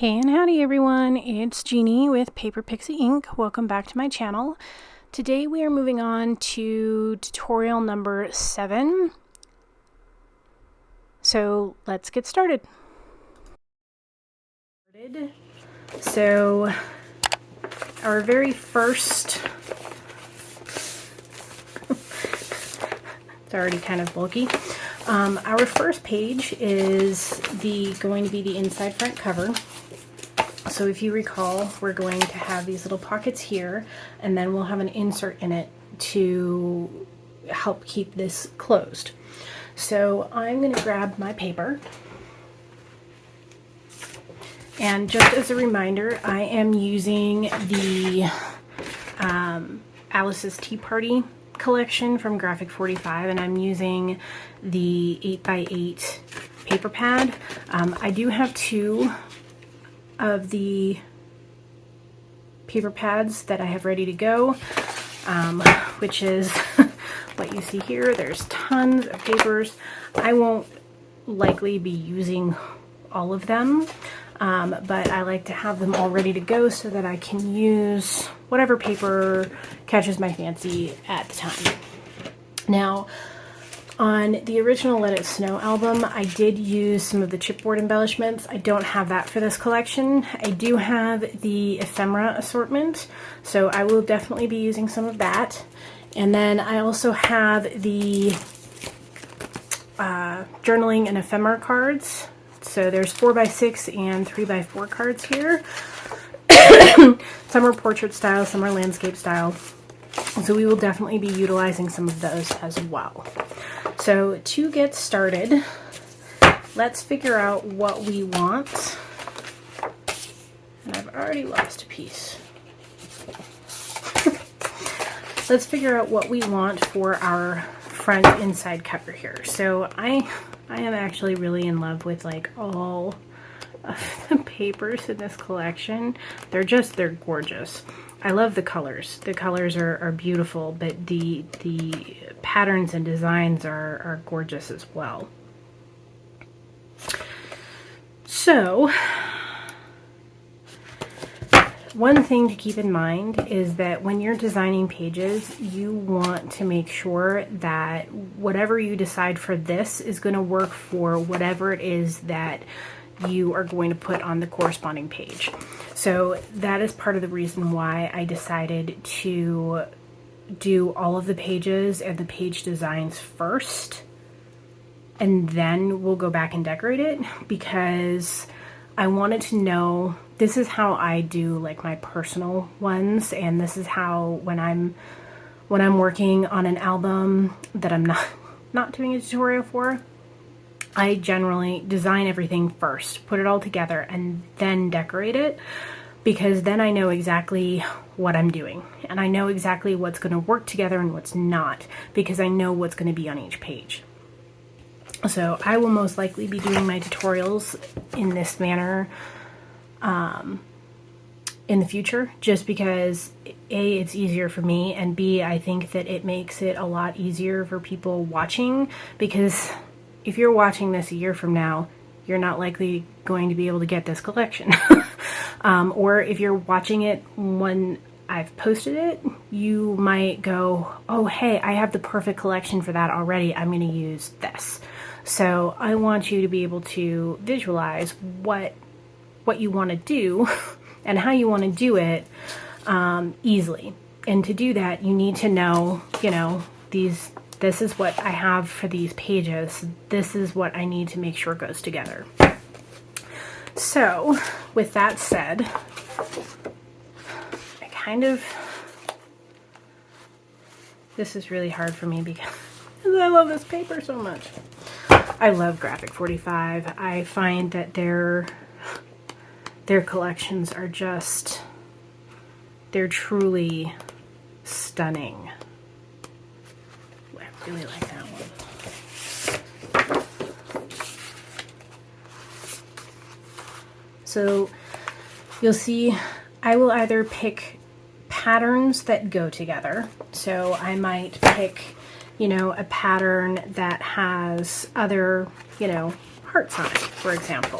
Hey and howdy everyone, it's Jeannie with Paper Pixie Ink. Welcome back to my channel. Today we are moving on to tutorial number 7. So let's get started. So our very first, it's already kind of bulky. Our first page is going to be the inside front cover. So if you recall, we're going to have these little pockets here, and then we'll have an insert in it to help keep this closed. So I'm going to grab my paper. And just as a reminder, I am using the Alice's Tea Party collection from Graphic 45, and I'm using the 8x8 paper pad. I do have two of the paper pads that I have ready to go, which is what you see here. There's tons of papers. I won't likely be using all of them, but I like to have them all ready to go so that I can use whatever paper catches my fancy at the time. Now, on the original Let It Snow album, I did use some of the chipboard embellishments. I don't have that for this collection. I do have the ephemera assortment, so I will definitely be using some of that. And then I also have the journaling and ephemera cards. So there's 4x6 and 3x4 cards here. Some are portrait style, some are landscape style. So we will definitely be utilizing some of those as well. So to get started, let's figure out what we want. And I've already lost a piece. Let's figure out what we want for our front inside cover here. So I am actually really in love with like all of the papers in this collection. They're gorgeous. I love the colors. The colors are beautiful, but the patterns and designs are gorgeous as well. So, one thing to keep in mind is that when you're designing pages, you want to make sure that whatever you decide for this is going to work for whatever it is that you are going to put on the corresponding page. So that is part of the reason why I decided to do all of the pages and the page designs first, and then we'll go back and decorate it, because I wanted to know, this is how I do like my personal ones, and this is how when I'm working on an album that I'm not doing a tutorial for, I generally design everything first, put it all together, and then decorate it, because then I know exactly what I'm doing, and I know exactly what's going to work together and what's not, because I know what's going to be on each page. So I will most likely be doing my tutorials in this manner in the future, just because A, it's easier for me, and B, I think that it makes it a lot easier for people watching, because if you're watching this a year from now, you're not likely going to be able to get this collection. Or if you're watching it when I've posted it, you might go, oh, hey, I have the perfect collection for that already. I'm going to use this. So I want you to be able to visualize what you want to do and how you want to do it easily. And to do that, you need to know, this is what I have for these pages. This is what I need to make sure goes together. So, with that said, this is really hard for me because I love this paper so much. I love Graphic 45. I find that their collections are they're truly stunning. I really like that one. So you'll see I will either pick patterns that go together. So I might pick, a pattern that has other, hearts on it, for example.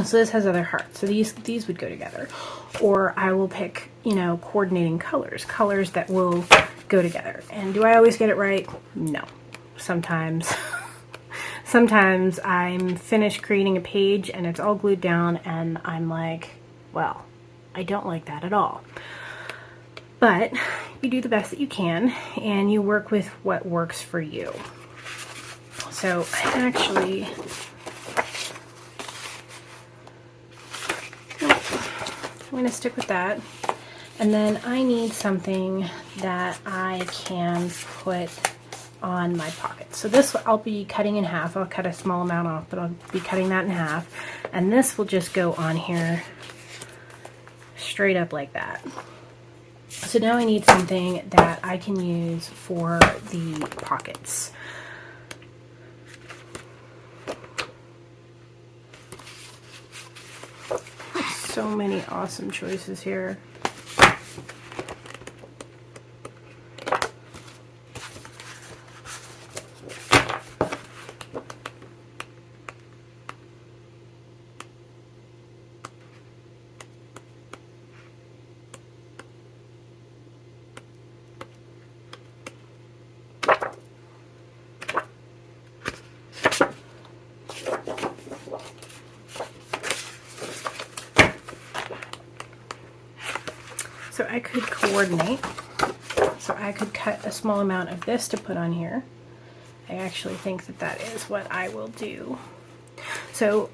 So this has other hearts. So these would go together. Or I will pick, you know, coordinating colors that will go together. And do I always get it right? No. Sometimes. Sometimes I'm finished creating a page and it's all glued down and I'm like, well, I don't like that at all. But you do the best that you can and you work with what works for you. So I'm going to stick with that. And then I need something that I can put on my pocket. So this I'll be cutting in half. I'll cut a small amount off, but I'll be cutting that in half. And this will just go on here straight up like that. So now I need something that I can use for the pockets. So many awesome choices here. So I could coordinate. So I could cut a small amount of this to put on here. I actually think that that is what I will do. So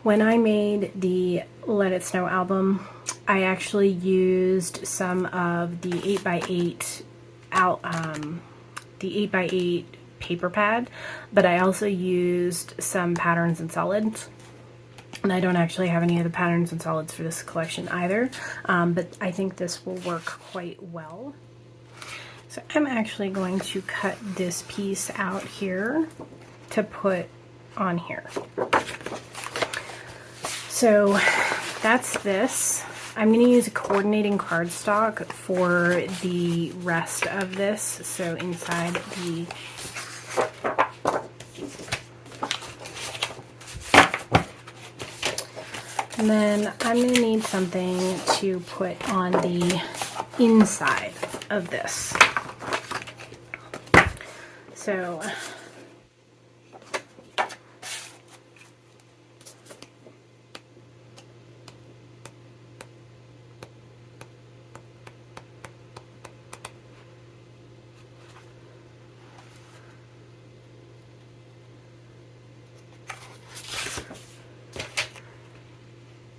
when I made the Let It Snow album, I actually used some of the 8x8 the 8x8 paper pad, but I also used some patterns and solids. And I don't actually have any of the patterns and solids for this collection either, but I think this will work quite well. So I'm actually going to cut this piece out here to put on here. So that's this. I'm going to use a coordinating cardstock for the rest of this. So inside the and then I'm going to need something to put on the inside of this. So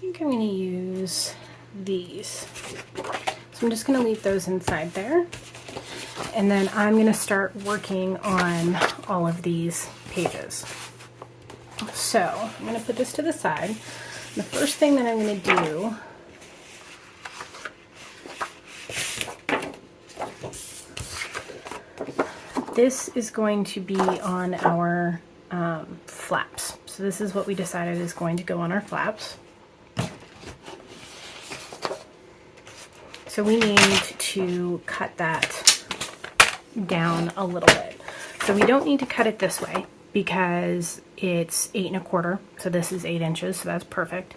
I'm going to use these. So I'm just going to leave those inside there. And then I'm going to start working on all of these pages. So I'm going to put this to the side. The first thing that I'm going to do, this is going to be on our flaps. So this is what we decided is going to go on our flaps. So we need to cut that down a little bit. So we don't need to cut it this way because it's 8 1/4. So this is 8 inches, so that's perfect.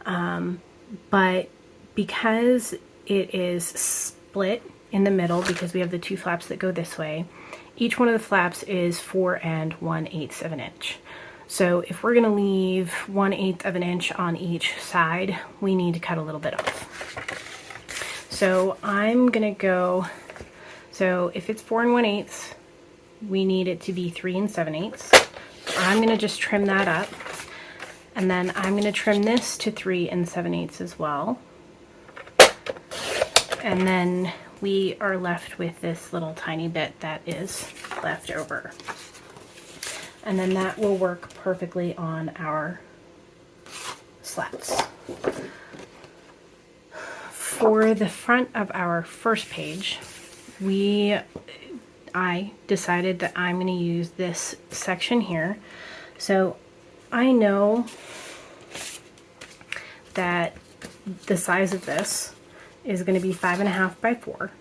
But because it is split in the middle, because we have the two flaps that go this way, each one of the flaps is 4 1/8 of an inch. So if we're gonna leave 1/8 of an inch on each side, we need to cut a little bit off. So I'm gonna go, so if it's 4 1/8, we need it to be 3 7/8. I'm gonna just trim that up. And then I'm gonna trim this to 3 7/8 as well. And then we are left with this little tiny bit that is left over. And then that will work perfectly on our slats. For the front of our first page, I decided that I'm going to use this section here. So I know that the size of this is going to be 5 1/2 by 4.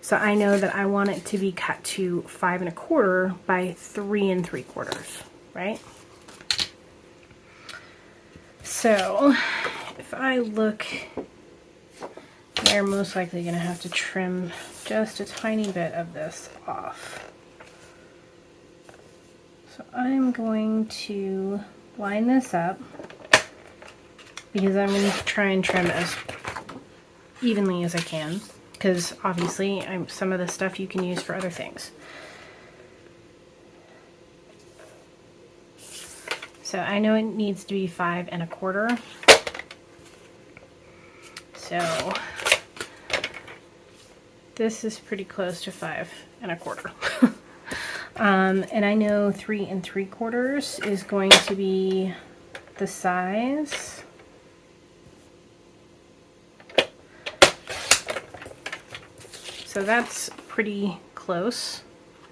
So I know that I want it to be cut to 5 1/4 by 3 3/4, right? So if I look, they're most likely going to have to trim just a tiny bit of this off. So I'm going to line this up because I'm going to try and trim as evenly as I can, because obviously some of the stuff you can use for other things. So I know it needs to be 5 1/4. So this is pretty close to 5 1/4. And I know 3 3/4 is going to be the size. So that's pretty close.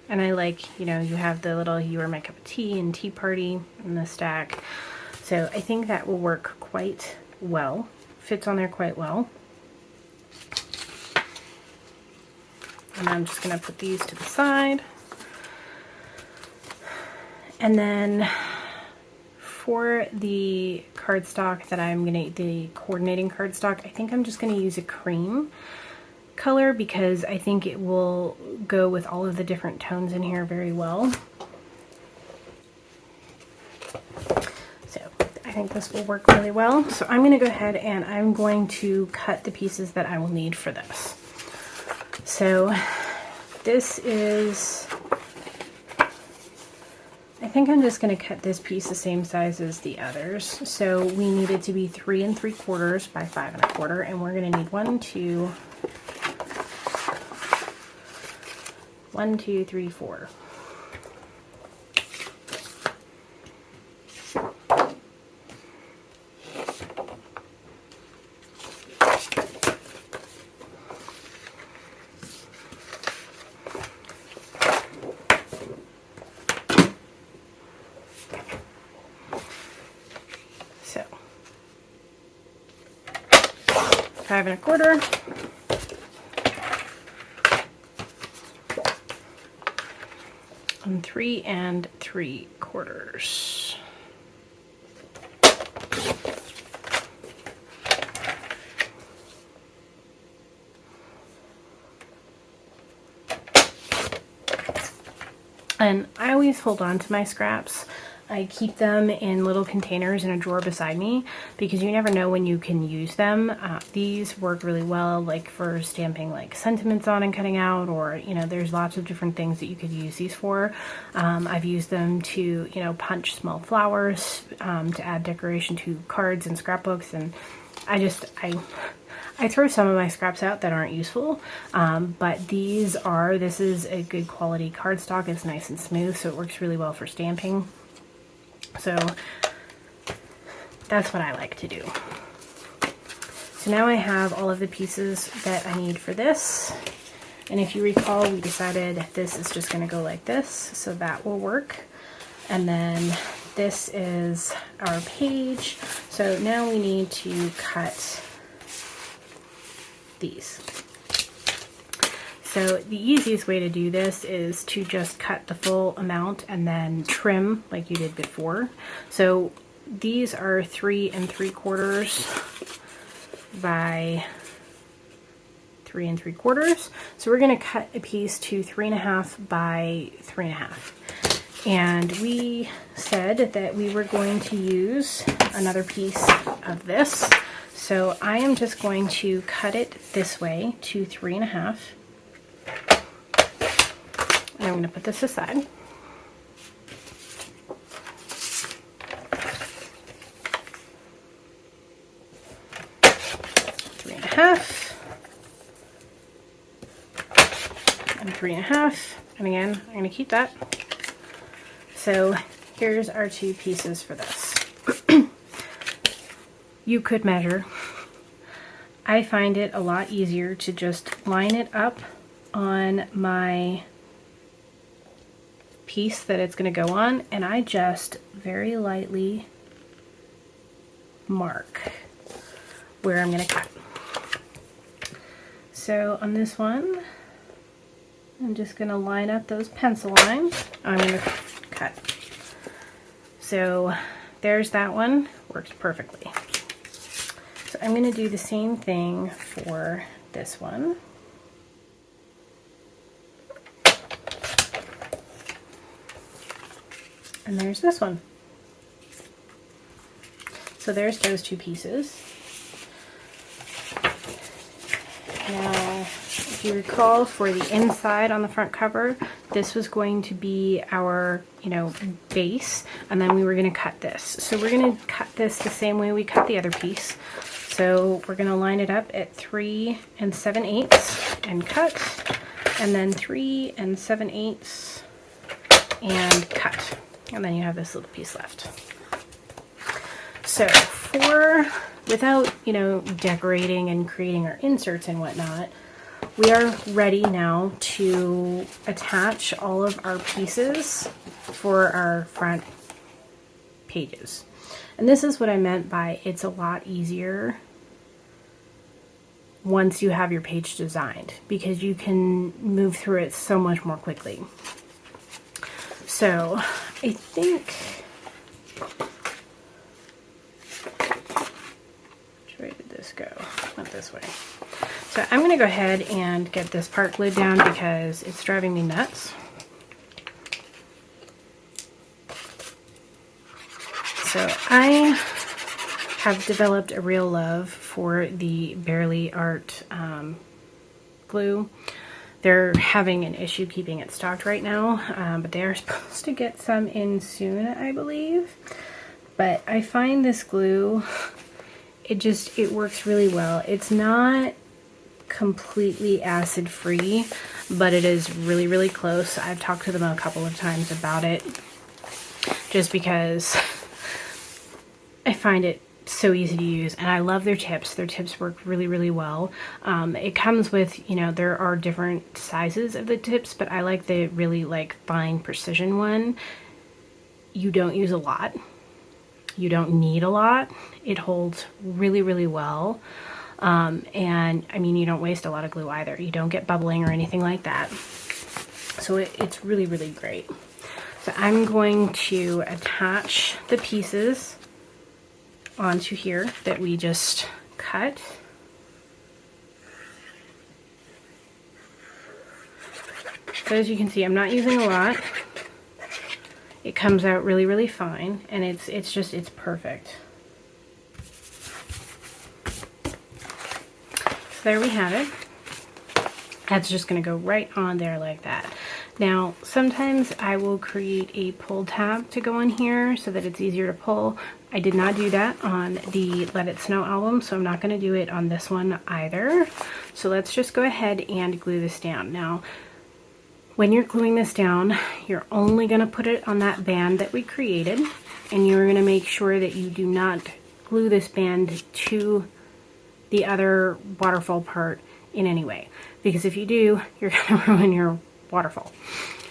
And I like, you know, you have the little "you are my cup of tea" and "tea party" in the stack. So I think that will work quite well. Fits on there quite well. And I'm just going to put these to the side. And then for the cardstock that I'm going to, the coordinating cardstock, I think I'm just going to use a cream color because I think it will go with all of the different tones in here very well. So I think this will work really well. So I'm going to go ahead and I'm going to cut the pieces that I will need for this. So this is, I think I'm just going to cut this piece the same size as the others. So we need it to be 3 3/4 by 5 1/4, and we're going to need 1, 2, 3, 4. So 5 1/4. And 3 3/4. And I always hold on to my scraps. I keep them in little containers in a drawer beside me because you never know when you can use them. These work really well, like for stamping like sentiments on and cutting out, or you know, there's lots of different things that you could use these for. I've used them to, you know, punch small flowers, to add decoration to cards and scrapbooks, and I throw some of my scraps out that aren't useful, but this is a good quality cardstock. It's nice and smooth, so it works really well for stamping. So that's what I like to do. So now I have all of the pieces that I need for this. And if you recall, we decided this is just going to go like this, so that will work. And then this is our page. So now we need to cut these. So the easiest way to do this is to just cut the full amount and then trim like you did before. So these are 3 3/4 by 3 3/4. So we're going to cut a piece to 3 1/2 by 3 1/2. And we said that we were going to use another piece of this. So I am just going to cut it this way to 3 1/2. And I'm going to put this aside. Three and a half. And 3 1/2. And again, I'm going to keep that. So here's our 2 pieces for this. You could measure. I find it a lot easier to just line it up on my piece that it's going to go on, and I just very lightly mark where I'm going to cut. So on this one, I'm just going to line up those pencil lines. I'm going to cut. So there's that one. Works perfectly. So I'm going to do the same thing for this one. And there's this one. So there's those two pieces. Now, if you recall, for the inside on the front cover, this was going to be our, base, and then we were going to cut this. So we're going to cut this the same way we cut the other piece. So we're going to line it up at 3 7/8 and cut, and then 3 7/8 and cut. And then you have this little piece left. So without, decorating and creating our inserts and whatnot, we are ready now to attach all of our pieces for our front pages. And this is what I meant by it's a lot easier once you have your page designed, because you can move through it so much more quickly. So I think, which way did this go? Went this way. So I'm going to go ahead and get this part glued down because it's driving me nuts. So I have developed a real love for the Barely Art glue. They're having an issue keeping it stocked right now, but they are supposed to get some in soon, I believe. But I find this glue, it works really well. It's not completely acid free, but it is really, really close. I've talked to them a couple of times about it, just because I find it so easy to use, and I love their tips. Their tips work really, really well. It comes with, there are different sizes of the tips, but I like the really fine precision one. You don't use a lot. You don't need a lot. It holds really, really well. And I mean, you don't waste a lot of glue either. You don't get bubbling or anything like that. So it's really, really great. So I'm going to attach the pieces onto here that we just cut. So as you can see, I'm not using a lot. It comes out really, really fine, and it's perfect. So there we have it. That's just going to go right on there like that. Now, sometimes I will create a pull tab to go on here so that it's easier to pull. I did not do that on the Let It Snow album, so I'm not going to do it on this one either. So let's just go ahead and glue this down. Now, when you're gluing this down, you're only going to put it on that band that we created, and you're going to make sure that you do not glue this band to the other waterfall part in any way, because if you do, you're going to ruin your waterfall.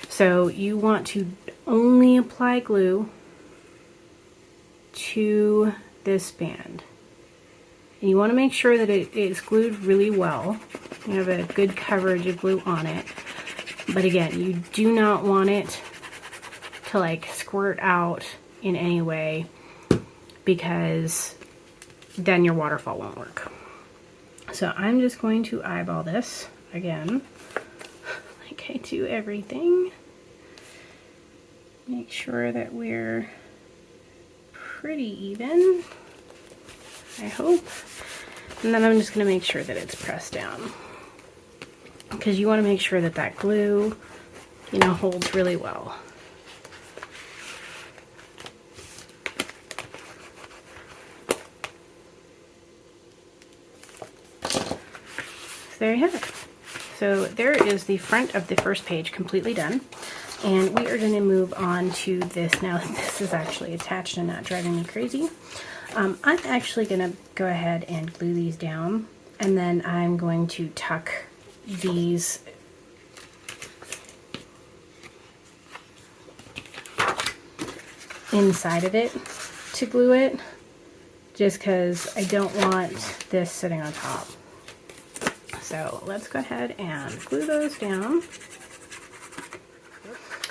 So you want to only apply glue to this band, and you want to make sure that it is glued really well. You have a good coverage of glue on it, but again, you do not want it to squirt out in any way, because then your waterfall won't work. So I'm just going to eyeball this again, like I do everything. Make sure that we're pretty even, I hope. And then I'm just going to make sure that it's pressed down, because you want to make sure that that glue, holds really well. There you have it. So there is the front of the first page completely done, and we are going to move on to this now that this is actually attached and not driving me crazy. I'm actually going to go ahead and glue these down, and then I'm going to tuck these inside of it to glue it, just because I don't want this sitting on top. So let's go ahead and glue those down.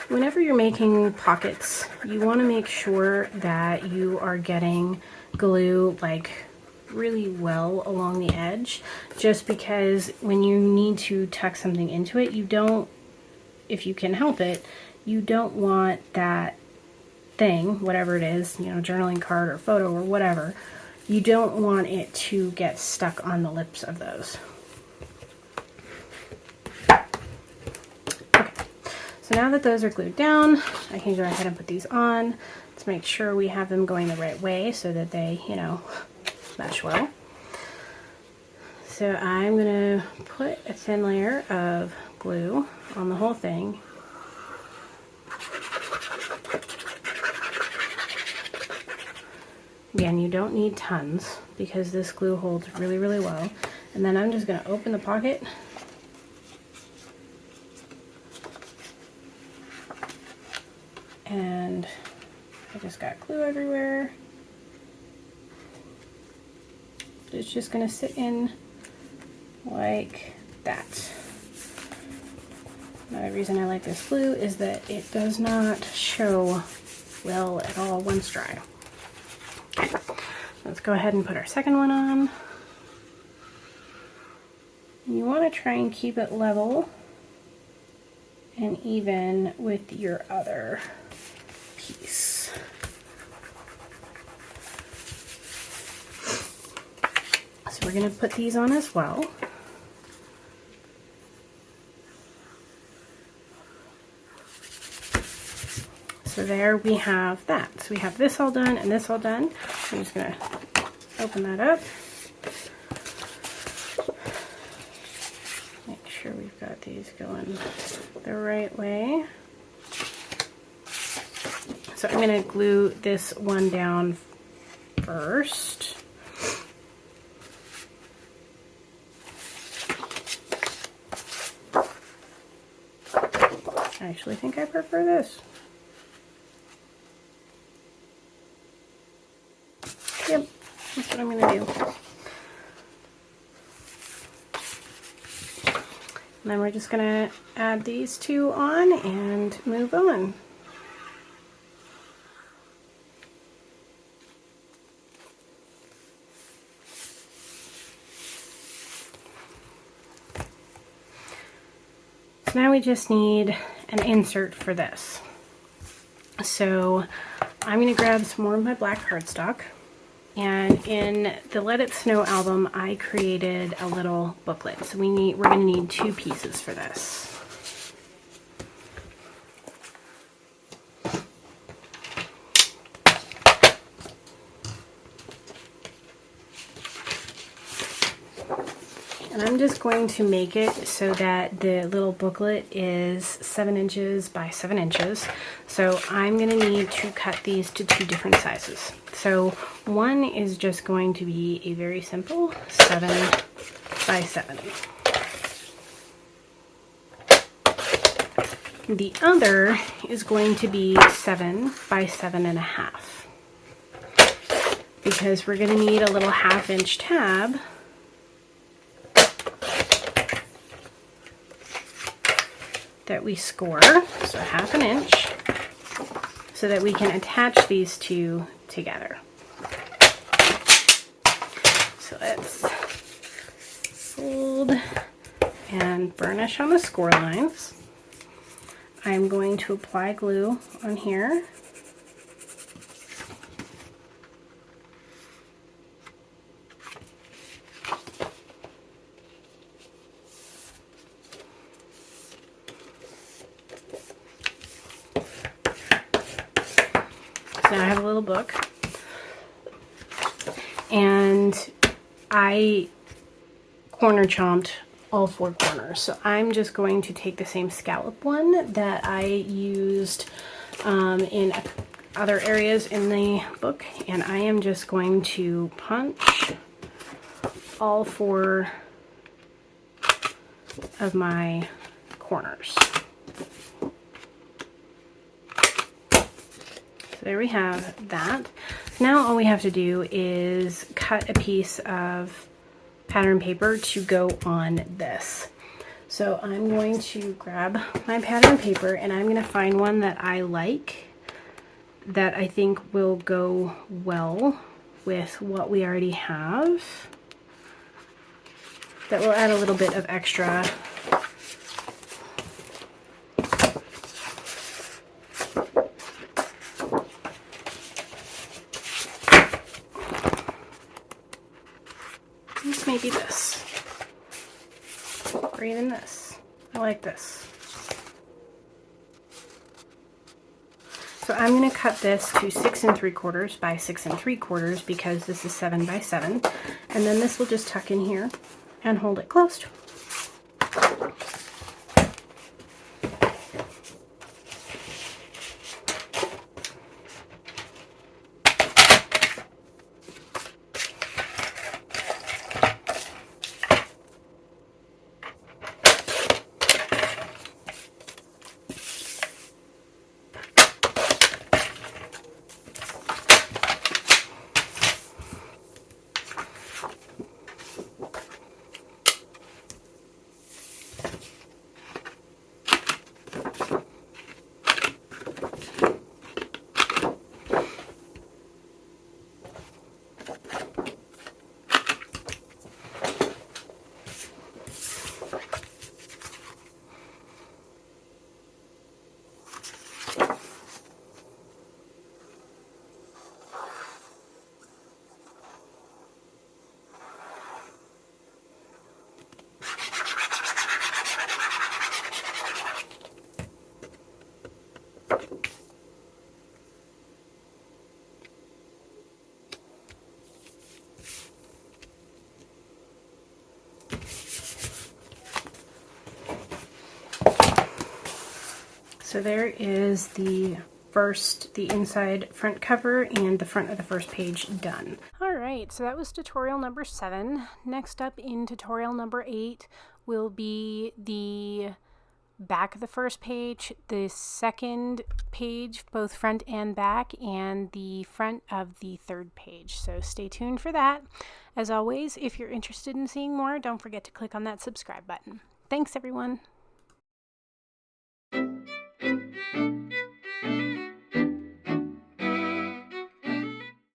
Whenever you're making pockets, you want to make sure that you are getting glue really well along the edge, just because when you need to tuck something into it, you don't, if you can help it, you don't want that thing, whatever it is, you know, journaling card or photo or whatever, you don't want it to get stuck on the lips of those. Okay, so now that those are glued down, I can go ahead and put these on. Let's make sure we have them going the right way so that they, you know, mesh well. So I'm going to put a thin layer of glue on the whole thing. Again, you don't need tons because this glue holds really, really well. And then I'm just going to open the pocket and I just got glue everywhere. It's just going to sit in like that. Another reason I like this glue is that it does not show well at all once dry. Okay, let's go ahead and put our second one on. You want to try and keep it level and even with your other piece. So we're going to put these on as well. So there we have that. So we have this all done and this all done. I'm just going to open that up. Make sure we've got these going the right way. So I'm going to glue this one down first. I actually think I prefer this. Yep, that's what I'm going to do. And then we're just going to add these two on and move on. So now we just need an insert for this. So I'm going to grab some more of my black cardstock. And in the Let It Snow album, I created a little booklet. So we're going to need 2 pieces for this. And I'm just going to make it so that the little booklet is 7 inches by 7 inches. So I'm going to need to cut these to 2 different sizes. So one is just going to be a very simple 7 by 7. The other is going to be 7 by 7.5. Because we're going to need a little 1/2 inch tab that we score, so 1/2 inch, so that we can attach these two together. So let's fold and burnish on the score lines. I'm going to apply glue on here. Now I have a little book, and I corner chomped all 4 corners. So I'm just going to take the same scallop one that I used in other areas in the book, and I am just going to punch all 4 of my corners. So there we have that. Now all we have to do is cut a piece of pattern paper to go on this. So I'm going to grab my pattern paper and I'm going to find one that I like, that I think will go well with what we already have that will add a little bit of extra maybe this, or even this. I like this. So I'm going to cut this to 6 3/4 by 6 3/4 because this is 7 by 7, and then this will just tuck in here and hold it closed. So there is the inside front cover and the front of the first page done. All right, so that was tutorial number 7. Next up in tutorial number 8 will be the back of the first page, the second page, both front and back, and the front of the third page. So stay tuned for that. As always, if you're interested in seeing more, don't forget to click on that subscribe button. Thanks, everyone.